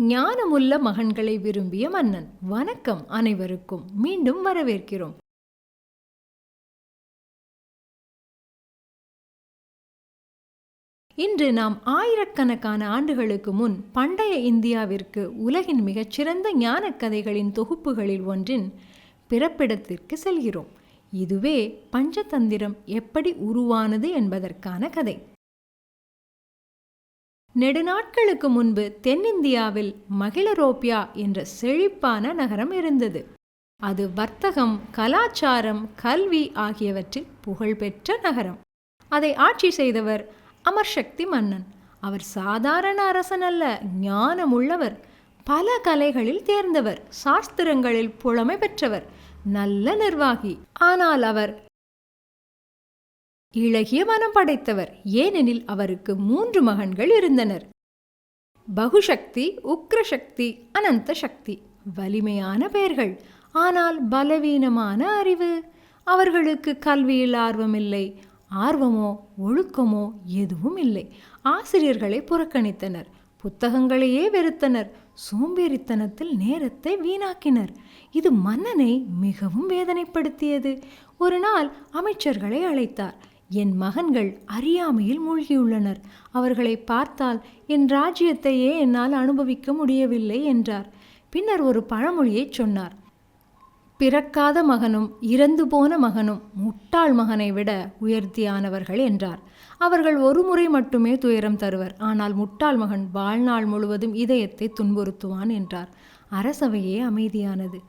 ஞானமுள்ள மகன்களை விரும்பிய மன்னன். வணக்கம் அனைவருக்கும், மீண்டும் வரவேற்கிறோம். இன்று நாம் ஆயிரக்கணக்கான ஆண்டுகளுக்கு முன் பண்டைய இந்தியாவிற்கு உலகின் மிகச்சிறந்த ஞான கதைகளின் தொகுப்புகளில் ஒன்றின் பிறப்பிடத்திற்கு செல்கிறோம். இதுவே பஞ்சதந்திரம் எப்படி உருவானது என்பதற்கான கதை. நெடுநாட்களுக்கு முன்பு தென்னிந்தியாவில் மகிழரோப்பியா என்ற செழிப்பான நகரம் இருந்தது. அது வர்த்தகம், கலாச்சாரம், கல்வி ஆகியவற்றில் புகழ்பெற்ற நகரம். அதை ஆட்சி செய்தவர் அமர்சக்தி மன்னன். அவர் சாதாரண அரசன் அல்ல, ஞானமுள்ளவர், பல கலைகளில் தேர்ந்தவர், சாஸ்திரங்களில் புலமை பெற்றவர், நல்ல நிர்வாகி. ஆனால் அவர் இளகிய மனம் படைத்தவர். ஏனெனில் அவருக்கு 3 மகன்கள் இருந்தனர். பகுசக்தி, உக்ரசக்தி, அனந்த சக்தி. வலிமையான பெயர்கள், ஆனால் பலவீனமான அறிவு. அவர்களுக்கு கல்வியில் ஆர்வமில்லை. ஆர்வமோ ஒழுக்கமோ எதுவும் இல்லை. ஆசிரியர்களை புறக்கணித்தனர், புத்தகங்களையே வெறுத்தனர், சோம்பேறித்தனத்தில் நேரத்தை வீணாக்கினர். இது மன்னனை மிகவும் வேதனைப்படுத்தியது. ஒரு நாள் அமைச்சர்களை அழைத்தார். என் மகன்கள் அறியாமையில் மூழ்கியுள்ளனர். அவர்களை பார்த்தால் என் ராஜ்யத்தையே என்னால் அனுபவிக்க முடியவில்லை என்றார். பின்னர் ஒரு பழமொழியை சொன்னார். பிறக்காத மகனும் இறந்து போன மகனும் முட்டாள் மகனை விட உயர்த்தியானவர்கள் என்றார். அவர்கள் ஒரு முறை மட்டுமே துயரம் தருவர், ஆனால் முட்டாள் மகன் வாழ்நாள் முழுவதும் இதயத்தை துன்புறுத்துவான் என்றார். அரசவையே அமைதியானது.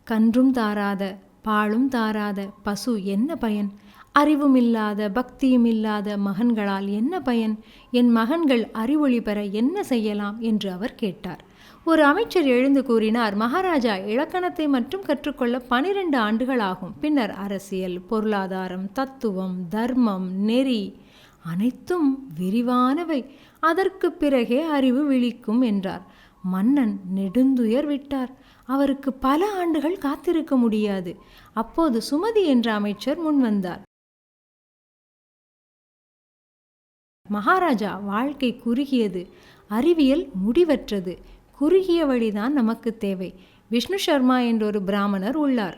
கன்றும் தாராத, பாலும் தாராத பசு என்ன பயன்? அறிவும் இல்லாத, பக்தியும் இல்லாத மகன்களால் என்ன பயன்? என் மகன்கள் அறிவொளி பெற என்ன செய்யலாம் என்று அவர் கேட்டார். ஒரு அமைச்சர் எழுந்து கூறினார், மகாராஜா, இலக்கணத்தை மட்டும் கற்றுக்கொள்ள 12 ஆண்டுகள் ஆகும். பின்னர் அரசியல், பொருளாதாரம், தத்துவம், தர்மம், நெறி அனைத்தும் விரிவானவை. அதற்கு பிறகே அறிவு விழிக்கும் என்றார். மன்னன் நெடுந்துயர் விட்டார். அவருக்கு பல ஆண்டுகள் காத்திருக்க முடியாது. அப்போது சுமதி என்ற அமைச்சர் முன்வந்தார். மகாராஜா, வாழ்க்கை குறுகியது, அறிவியல் முடிவற்றது. குறுகிய வழிதான் நமக்கு தேவை. விஷ்ணு சர்மா என்றொரு பிராமணர் உள்ளார்.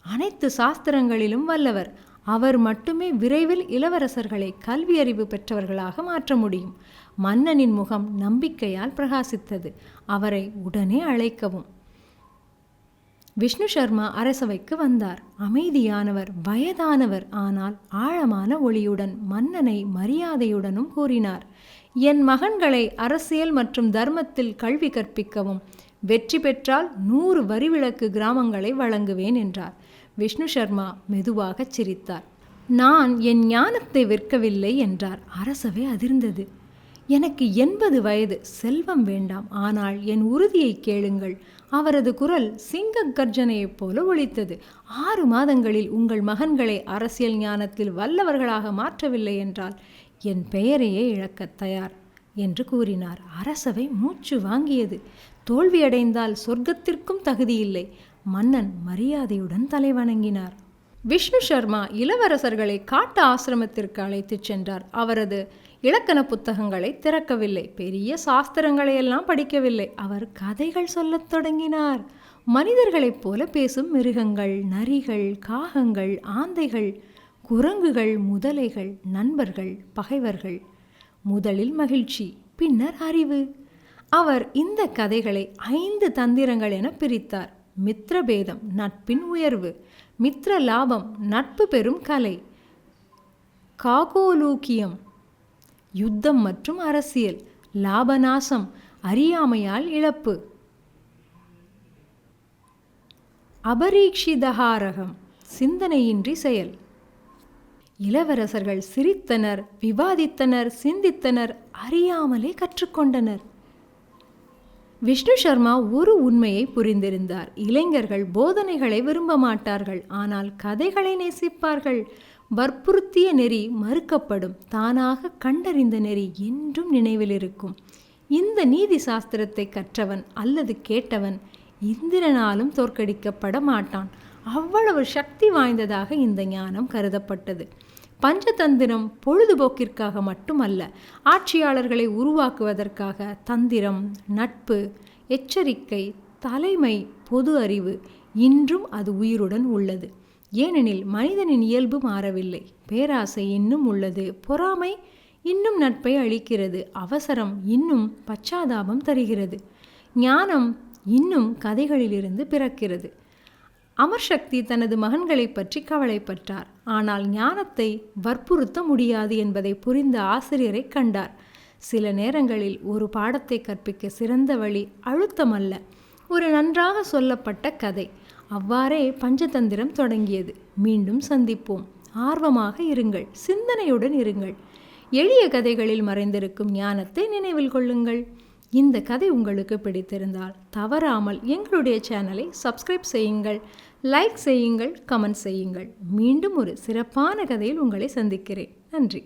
அனைத்து சாஸ்திரங்களிலும் வல்லவர். அவர் மட்டுமே விரைவில் இளவரசர்களை கல்வி அறிவு பெற்றவர்களாக மாற்ற முடியும். மன்னனின் முகம் நம்பிக்கையால் பிரகாசித்தது. அவரை உடனே அழைக்கவும். விஷ்ணு சர்மா அரசவைக்கு வந்தார். அமைதியானவர், வயதானவர், ஆனால் ஆழமான ஒளியுடன் மன்னனை மரியாதையுடனும் கூறினார். என் மகன்களை அரசியல் மற்றும் தர்மத்தில் கல்வி கற்பிக்கவும். வெற்றி பெற்றால் 100 வரிவிலக்கு கிராமங்களை வழங்குவேன் என்றார். விஷ்ணு சர்மா மெதுவாக சிரித்தார். நான் என் ஞானத்தை விற்கவில்லை என்றார். அரசவை அதிர்ந்தது. எனக்கு 80 வயது, செல்வம் வேண்டாம், ஆனால் என் உறுதியை கேளுங்கள். அவரது குரல் சிங்க கர்ஜனையைப் போல ஒலித்தது. 6 மாதங்களில் உங்கள் மகன்களை அரசியல் ஞானத்தில் வல்லவர்களாக மாற்றவில்லை என்றால் என் பெயரையே இழக்க தயார் என்று கூறினார். அரசவை மூச்சு வாங்கியது. தோல்வியடைந்தால் சொர்க்கத்திற்கும் தகுதியில்லை. மன்னன் மரியாதையுடன் தலைவணங்கினார். விஷ்ணு சர்மா இளவரசர்களை காட்டு ஆசிரமத்திற்கு அழைத்துச் சென்றார். அவரது இலக்கண புத்தகங்களை திறக்கவில்லை, பெரிய சாஸ்திரங்களை எல்லாம் படிக்கவில்லை. அவர் கதைகள் சொல்லத் தொடங்கினார். மனிதர்களைப் போல பேசும் மிருகங்கள், நரிகள், காகங்கள், ஆந்தைகள், குரங்குகள், முதலைகள், நண்பர்கள், பகைவர்கள். முதலில் மகிழ்ச்சி, பின்னர் அறிவு. அவர் இந்த கதைகளை 5 தந்திரங்கள் என பிரித்தார். மித்ரபேதம், நட்பின் உயர்வு. மித்ர லாபம், நட்பு பெறும் கலை. காகோலூக்கியம், யுத்தம் மற்றும் அரசியல். லாபநாசம், அறியாமையால் இழப்பு. அபரீக்ஷிதஹாரகம், சிந்தனையின்றி செயல். இளவரசர்கள் சிரித்தனர், விவாதித்தனர், சிந்தித்தனர், அறியாமலே கற்றுக்கொண்டனர். விஷ்ணு சர்மா ஒரு உண்மையை புரிந்திருந்தார். இளைஞர்கள் போதனைகளை விரும்ப மாட்டார்கள், ஆனால் கதைகளை நேசிப்பார்கள். வற்புறுத்திய நெறி மறுக்கப்படும், தானாக கண்டறிந்த நெறி என்றும் நினைவில் இருக்கும். இந்த நீதி சாஸ்திரத்தை கற்றவன் அல்லது கேட்டவன் இந்திரனாலும் தோற்கடிக்கப்பட மாட்டான். அவ்வளவு சக்தி வாய்ந்ததாக இந்த ஞானம் கருதப்பட்டது. பஞ்சதந்திரம் பொழுதுபோக்கிற்காக மட்டுமல்ல, ஆட்சியாளர்களை உருவாக்குவதற்காக. தந்திரம், நட்பு, எச்சரிக்கை, தலைமை, பொது அறிவு, இன்றும் அது உயிருடன் உள்ளது. ஏனெனில் மனிதனின் இயல்பு மாறவில்லை. பேராசை இன்னும் உள்ளது. பொறாமை இன்னும் நட்பை அளிக்கிறது. அவசரம் இன்னும் பச்சாதாபம் தருகிறது. ஞானம் இன்னும் கதைகளிலிருந்து பிறக்கிறது. அமர் சக்தி தனது மகன்களை பற்றி கவலைப்பட்டார். ஆனால் ஞானத்தை வற்புறுத்த முடியாது என்பதை புரிந்த ஆசிரியரை கண்டார். சில நேரங்களில் ஒரு பாடத்தை கற்பிக்க சிறந்த வழி அழுத்தமல்ல, ஒரு நன்றாக சொல்லப்பட்ட கதை. அவ்வாறே பஞ்சதந்திரம் தொடங்கியது. மீண்டும் சந்திப்போம். ஆர்வமாக இருங்கள், சிந்தனையுடன் இருங்கள். எளிய கதைகளில் மறைந்திருக்கும் ஞானத்தை நினைவில் கொள்ளுங்கள். இந்த கதை உங்களுக்கு பிடித்திருந்தால் தவறாமல் எங்களுடைய சேனலை சப்ஸ்கிரைப் செய்யுங்கள், லைக் செய்யுங்கள், கமெண்ட் செய்யுங்கள். மீண்டும் ஒரு சிறப்பான கதையில் உங்களை சந்திக்கிறேன். நன்றி.